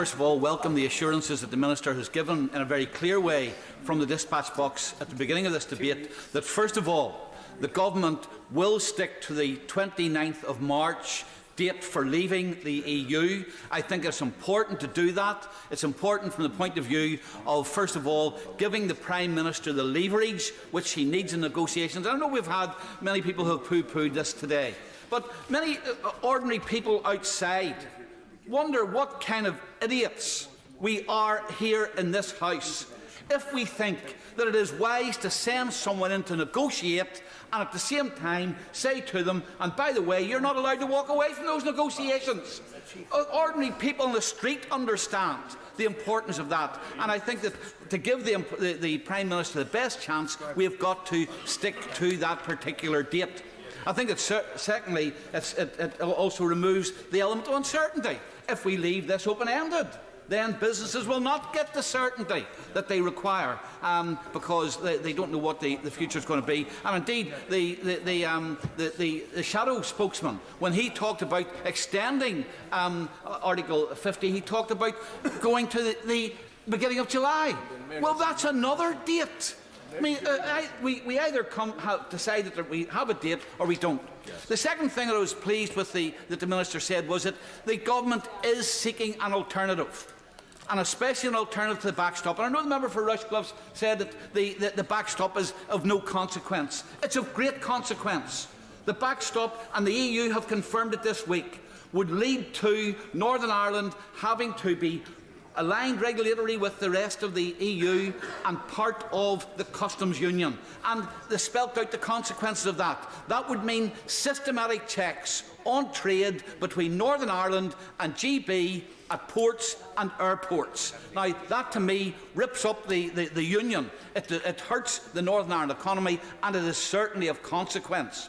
first of all welcome the assurances that the Minister has given in a very clear way from the dispatch box at the beginning of this debate that, first of all, the Government will stick to the 29th of March date for leaving the EU. I think it's important to do that. It's important from the point of view of, first of all, giving the Prime Minister the leverage which he needs in negotiations. I know we've had many people who have pooh-poohed this today, but many ordinary people outside wonder what kind of idiots we are here in this House if we think that it is wise to send someone in to negotiate and at the same time say to them, and by the way, you're not allowed to walk away from those negotiations. Ordinary people on the street understand the importance of that, and I think that to give the Prime Minister the best chance, we have got to stick to that particular date. I think that secondly, it also removes the element of uncertainty. If we leave this open-ended, then businesses will not get the certainty that they require because they don't know what the future is going to be. And indeed, the shadow spokesman, when he talked about extending Article 50, he talked about going to the beginning of July. Well, that's another date. I mean, we either decide that we have a date or we don't. Yes. The second thing that I was pleased with that the Minister said was that the Government is seeking an alternative, and especially an alternative to the backstop. And I know the member for Rushcliffe said that the backstop is of no consequence. It's of great consequence. The backstop, and the EU have confirmed it this week, would lead to Northern Ireland having to be aligned regulatorily with the rest of the EU and part of the customs union. And they spelt out the consequences of that. That would mean systematic checks on trade between Northern Ireland and GB at ports and airports. Now, that to me rips up the union. It hurts the Northern Ireland economy, and it is certainly of consequence.